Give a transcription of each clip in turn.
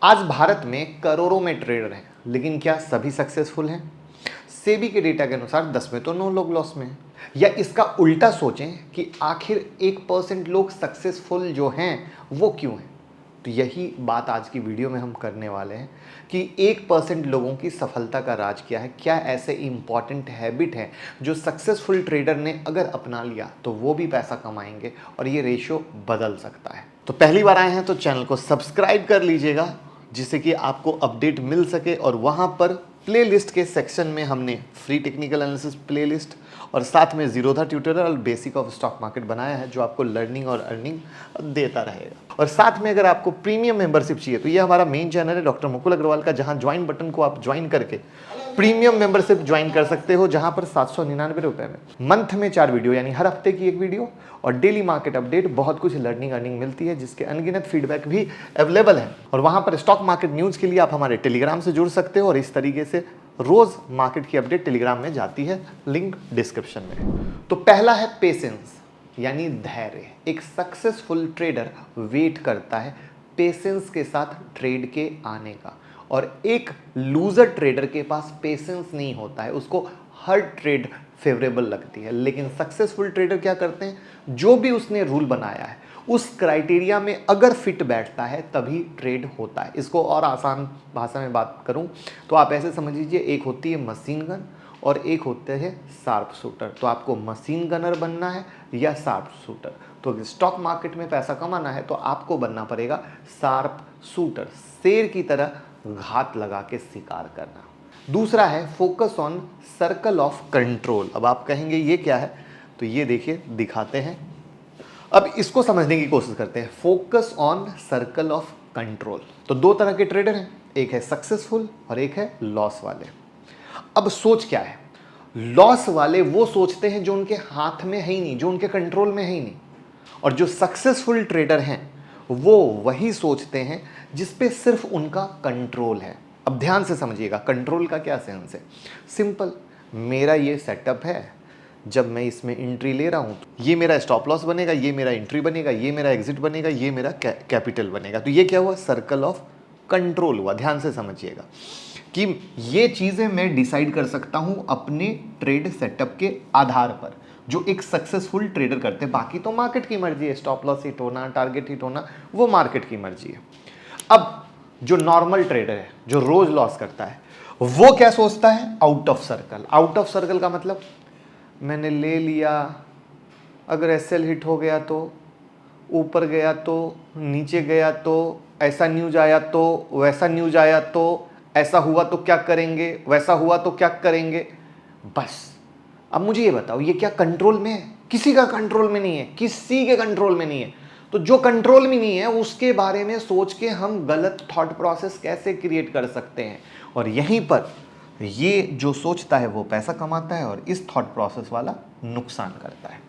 आज भारत में करोड़ों में ट्रेडर हैं, लेकिन क्या सभी सक्सेसफुल हैं? सेबी के डेटा के अनुसार 10 में तो 9 लोग लॉस में हैं। या इसका उल्टा सोचें कि आखिर 1% लोग सक्सेसफुल जो हैं वो क्यों हैं? तो यही बात आज की वीडियो में हम करने वाले हैं कि 1% लोगों की सफलता का राज क्या है। क्या ऐसे इंपॉर्टेंट हैबिट हैं जो सक्सेसफुल ट्रेडर ने अगर अपना लिया तो वो भी पैसा कमाएंगे और ये रेशियो बदल सकता है। तो पहली बार आए हैं तो चैनल को सब्सक्राइब कर लीजिएगा, जिससे कि आपको अपडेट मिल सके। और वहाँ पर प्लेलिस्ट के सेक्शन में हमने फ्री टेक्निकल एनालिसिस प्लेलिस्ट और साथ में जीरोधा ट्यूटोरियल और बेसिक ऑफ स्टॉक मार्केट बनाया है, जो आपको लर्निंग और अर्निंग देता रहेगा। और साथ में अगर आपको प्रीमियम मेंबरशिप चाहिए तो ये हमारा मेन चैनल है डॉक्टर मुकुल अग्रवाल का, जहां ज्वाइन बटन को आप ज्वाइन करके प्रीमियम मेंबरशिप ज्वाइन कर सकते हो, जहां पर 799 रुपए में मंथ में 4 वीडियो यानी हर हफ्ते की 1 वीडियो और डेली मार्केट अपडेट, बहुत कुछ लर्निंग अर्निंग मिलती है, जिसके अनगिनत फीडबैक भी अवेलेबल है। और वहां पर स्टॉक मार्केट न्यूज के लिए आप हमारे टेलीग्राम से जुड़ सकते हो और इस तरीके से रोज मार्केट की अपडेट टेलीग्राम में जाती है, लिंक डिस्क्रिप्शन में। तो पहला है पेशेंस यानी धैर्य। एक सक्सेसफुल ट्रेडर वेट करता है पेशेंस के साथ ट्रेड के आने का, और एक लूजर ट्रेडर के पास पेशेंस नहीं होता है, उसको हर ट्रेड फेवरेबल लगती है। लेकिन सक्सेसफुल ट्रेडर क्या करते हैं, जो भी उसने रूल बनाया है उस क्राइटेरिया में अगर फिट बैठता है तभी ट्रेड होता है। इसको और आसान भाषा में बात करूं तो आप ऐसे समझ लीजिए, एक होती है मशीन गन और एक होते हैं शार्प शूटर। तो आपको मशीन गनर बनना है या शार्प शूटर। तो स्टॉक मार्केट में पैसा कमाना है तो आपको बनना पड़ेगा शार्प शूटर, शेर की तरह घात लगा के शिकार करना। दूसरा है focus on circle of control. अब आप कहेंगे ये क्या है, तो ये देखिए दिखाते हैं। अब इसको समझने की कोशिश करते हैं। Focus on circle of control. तो 2 तरह के ट्रेडर हैं, एक है सक्सेसफुल और एक है लॉस वाले। अब सोच क्या है, लॉस वाले वो सोचते हैं जो उनके हाथ में है ही नहीं, जो उनके कंट्रोल में है ही नहीं। और जो सक्सेसफुल ट्रेडर हैं वो वही सोचते हैं जिस पे सिर्फ उनका कंट्रोल है। अब ध्यान से समझिएगा, कंट्रोल का क्या सेंस है। सिंपल, मेरा ये सेटअप है, जब मैं इसमें एंट्री ले रहा हूँ तो ये मेरा स्टॉप लॉस बनेगा, ये मेरा एंट्री बनेगा, ये मेरा एग्जिट बनेगा, ये मेरा कैपिटल बनेगा। तो ये क्या हुआ, सर्कल ऑफ कंट्रोल हुआ। ध्यान से समझिएगा कि ये चीज़ें मैं डिसाइड कर सकता हूँ अपने ट्रेड सेटअप के आधार पर, जो एक सक्सेसफुल ट्रेडर करते हैं। बाकी तो मार्केट की मर्जी है, स्टॉप लॉस हिट होना, टारगेट हिट होना, वो मार्केट की मर्जी है। अब जो नॉर्मल ट्रेडर है, जो रोज लॉस करता है, वो क्या सोचता है, out of circle. Out of circle का मतलब, मैंने ले लिया, अगर एसएल हिट हो गया तो, ऊपर गया तो, नीचे गया तो, ऐसा न्यूज आया तो, वैसा न्यूज आया तो, ऐसा हुआ तो क्या करेंगे, वैसा हुआ तो क्या करेंगे, बस। अब मुझे ये बताओ, ये क्या कंट्रोल में है? किसी का कंट्रोल में नहीं है, किसी के कंट्रोल में नहीं है। तो जो कंट्रोल में नहीं है उसके बारे में सोच के हम गलत थॉट प्रोसेस कैसे क्रिएट कर सकते हैं। और यहीं पर ये जो सोचता है वो पैसा कमाता है और इस थॉट प्रोसेस वाला नुकसान करता है।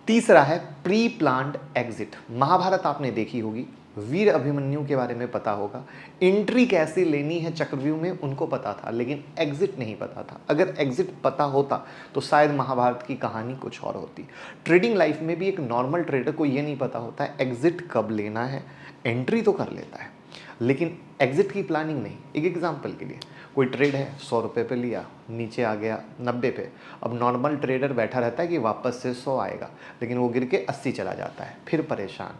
तीसरा है प्री प्लान्ड एग्जिट। महाभारत आपने देखी होगी, वीर अभिमन्यु के बारे में पता होगा। एंट्री कैसे लेनी है चक्रव्यूह में उनको पता था, लेकिन एग्जिट नहीं पता था। अगर एग्जिट पता होता तो शायद महाभारत की कहानी कुछ और होती। ट्रेडिंग लाइफ में भी एक नॉर्मल ट्रेडर को ये नहीं पता होता है एग्जिट कब लेना है। एंट्री तो कर लेता है लेकिन एग्जिट की प्लानिंग नहीं। एक एग्जांपल के लिए, कोई ट्रेड है 100 रुपये पे लिया, नीचे आ गया 90 पे। अब नॉर्मल ट्रेडर बैठा रहता है कि वापस से 100 आएगा, लेकिन वो गिर के 80 चला जाता है, फिर परेशान,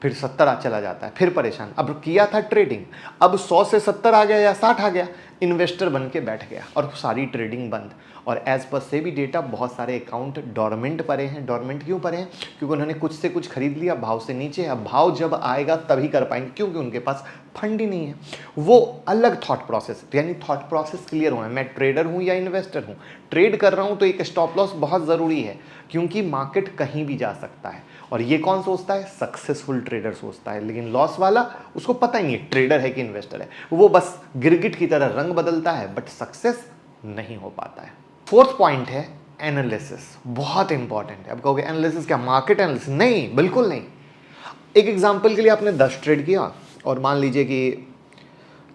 फिर 70 चला जाता है, फिर परेशान। अब किया था ट्रेडिंग, अब 100 से 70 आ गया या 60 आ गया, इन्वेस्टर बन के बैठ गया और सारी ट्रेडिंग बंद। और एज पर सेबी डेटा बहुत सारे अकाउंट डोरमेंट पड़े हैं। डोरमेंट क्यों पड़े हैं? क्योंकि उन्होंने कुछ से कुछ खरीद लिया भाव से नीचे। अब भाव जब आएगा तभी कर पाएंगे, क्योंकि उनके पास फंड ही नहीं है। वो अलग थॉट प्रोसेस, यानी थॉट प्रोसेस क्लियर होना है। मैं ट्रेडर हूँ या इन्वेस्टर हूँ, ट्रेड कर रहा हूँ तो एक स्टॉप लॉस बहुत ज़रूरी है, क्योंकि मार्केट कहीं भी जा सकता है। और ये कौन सोचता है? सक्सेसफुल ट्रेडर सोचता है। लेकिन लॉस वाला, उसको पता ही नहीं है ट्रेडर है कि इन्वेस्टर है, वो बस गिरगिट की तरह रंग बदलता है बट सक्सेस नहीं हो पाता है। फोर्थ पॉइंट है एनालिसिस। बहुत इंपॉर्टेंट है। अब कहोगे एनालिसिस क्या, मार्केट एनालिसिस? नहीं, बिल्कुल नहीं। एक एग्जांपल के लिए आपने 10 ट्रेड किया और मान लीजिए कि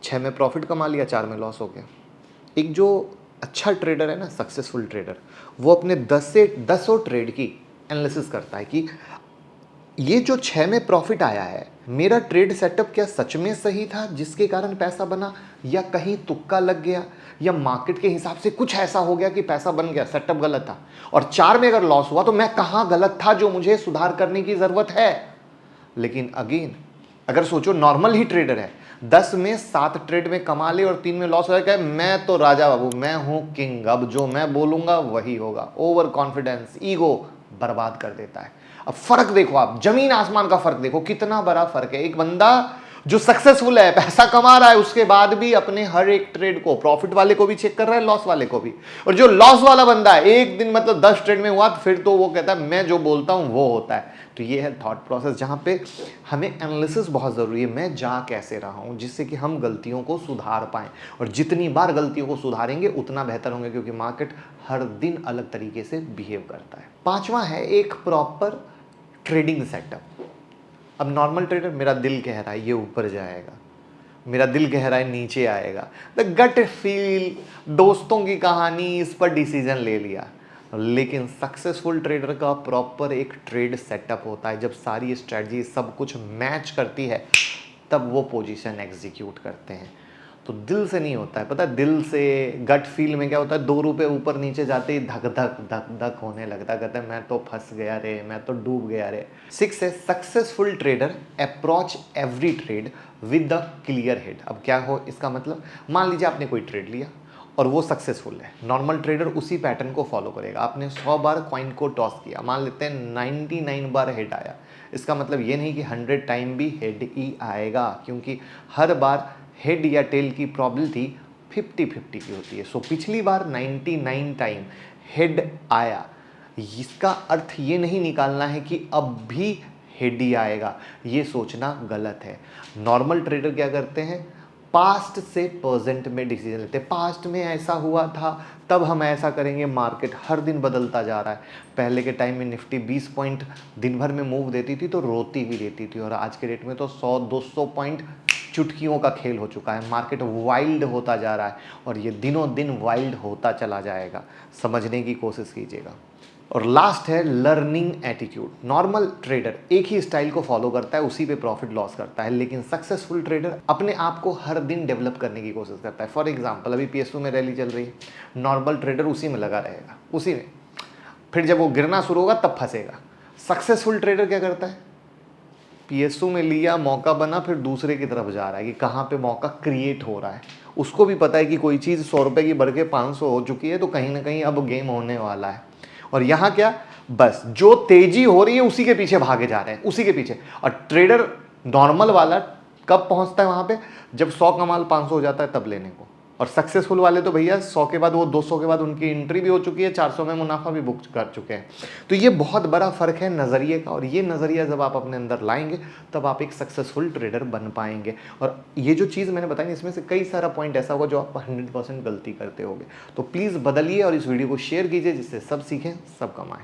6 में प्रॉफिट कमा लिया, 4 में लॉस हो गया। एक जो अच्छा ट्रेडर है ना, सक्सेसफुल ट्रेडर, वो अपने 10 से 10 ट्रेड की एनालिसिस करता है कि ये जो 6 में प्रॉफिट आया है, मेरा ट्रेड सेटअप क्या सच में सही था जिसके कारण पैसा बना, या कहीं तुक्का लग गया, या मार्केट के हिसाब से कुछ ऐसा हो गया कि पैसा बन गया, सेटअप गलत था। और 4 में अगर लॉस हुआ तो मैं कहां गलत था जो मुझे सुधार करने की जरूरत है। लेकिन अगेन अगर सोचो नॉर्मल ही ट्रेडर है, 10 में 7 ट्रेड में कमा ले और 3 में लॉस हो जाए, मैं तो राजा बाबू, मैं हूं किंग, अब जो मैं बोलूंगा वही होगा। ओवर कॉन्फिडेंस, ईगो बर्बाद कर देता है। अब फर्क देखो, आप जमीन आसमान का फर्क देखो, कितना बड़ा फर्क है। एक बंदा जो सक्सेसफुल है, पैसा कमा रहा है, उसके बाद भी अपने हर एक ट्रेड को, प्रॉफिट वाले को भी चेक कर रहा है, लॉस वाले को भी। और जो लॉस वाला बंदा है, एक दिन मतलब 10 ट्रेड में हुआ तो फिर तो वो कहता है मैं जो बोलता हूं वो होता है। तो ये है थॉट प्रोसेस जहां पे हमें एनालिसिस बहुत जरूरी है, मैं जा कैसे रहा हूं, जिससे कि हम गलतियों को सुधार पाएं। और जितनी बार गलतियों को सुधारेंगे उतना बेहतर होंगे, क्योंकि मार्केट हर दिन अलग तरीके से बिहेव करता है। पांचवा है एक प्रॉपर ट्रेडिंग सेटअप। अब नॉर्मल ट्रेडर, मेरा दिल कह रहा है ये ऊपर जाएगा, मेरा दिल कह रहा है नीचे आएगा, द गट फील, दोस्तों की कहानी, इस पर डिसीजन ले लिया। लेकिन सक्सेसफुल ट्रेडर का प्रॉपर एक ट्रेड सेटअप होता है, जब सारी स्ट्रेटजी सब कुछ मैच करती है तब वो पोजीशन एग्जीक्यूट करते हैं। तो दिल से नहीं होता है, पता है, दिल से गट फील में क्या होता है, 2 रुपए ऊपर नीचे जाते ही धक धक धक धक होने लगता है, कहते हैं मैं तो फंस गया रे, मैं तो डूब गया रे। 6 है successful trader approach every trade with the clear head. अब क्या हो इसका मतलब, मान लीजिए आपने कोई ट्रेड लिया और वो सक्सेसफुल है, नॉर्मल ट्रेडर उसी पैटर्न को फॉलो करेगा। आपने 100 बार कॉइन को टॉस किया, मान लेते हैं 99 बार हेड आया, इसका मतलब ये नहीं कि 100 टाइम भी हेड ही आएगा, क्योंकि हर बार हेड या टेल की प्रॉबिलिटी 50-50 की होती है। सो पिछली बार 99 टाइम हेड आया, इसका अर्थ ये नहीं निकालना है कि अब भी हेड ही आएगा, ये सोचना गलत है। नॉर्मल ट्रेडर क्या करते हैं, पास्ट से प्रेजेंट में डिसीजन लेते हैं। पास्ट में ऐसा हुआ था तब हम ऐसा करेंगे, मार्केट हर दिन बदलता जा रहा है। पहले के टाइम में निफ्टी 20 पॉइंट दिन भर में मूव देती थी तो रोती भी देती थी, और आज के डेट में तो 100-200 पॉइंट चुटकियों का खेल हो चुका है। मार्केट वाइल्ड होता जा रहा है और ये दिनों दिन वाइल्ड होता चला जाएगा, समझने की कोशिश कीजिएगा। और लास्ट है लर्निंग एटीट्यूड। नॉर्मल ट्रेडर एक ही स्टाइल को फॉलो करता है, उसी पे प्रॉफिट लॉस करता है, लेकिन सक्सेसफुल ट्रेडर अपने आप को हर दिन डेवलप करने की कोशिश करता है। फॉर एग्जांपल अभी PSU में रैली चल रही है, नॉर्मल ट्रेडर उसी में लगा रहेगा, उसी में, फिर जब वो गिरना शुरू होगा तब फंसेगा। सक्सेसफुल ट्रेडर क्या करता है, PSU में लिया, मौका बना, फिर दूसरे की तरफ जा रहा है कि कहाँ पे मौका क्रिएट हो रहा है। उसको भी पता है कि कोई चीज़ 100 रुपये की बढ़ के 500 हो चुकी है, तो कहीं ना कहीं अब गेम होने वाला है। और यहाँ क्या, बस जो तेजी हो रही है उसी के पीछे भागे जा रहे हैं, उसी के पीछे। और ट्रेडर नॉर्मल वाला कब पहुंचता है वहां पे, जब 100 का माल 500 हो जाता है तब लेने को। और सक्सेसफुल वाले तो भैया 100 के बाद, वो 200 के बाद उनकी एंट्री भी हो चुकी है, 400 में मुनाफा भी बुक कर चुके हैं। तो ये बहुत बड़ा फर्क है नज़रिए का, और ये नज़रिया जब आप अपने अंदर लाएंगे तब आप एक सक्सेसफुल ट्रेडर बन पाएंगे। और ये जो चीज़ मैंने बताई, इसमें से कई सारा पॉइंट ऐसा होगा जो आप 100% गलती करते होगे। तो प्लीज़ बदलिए और इस वीडियो को शेयर कीजिए, जिससे सब सीखें, सब कमाएं।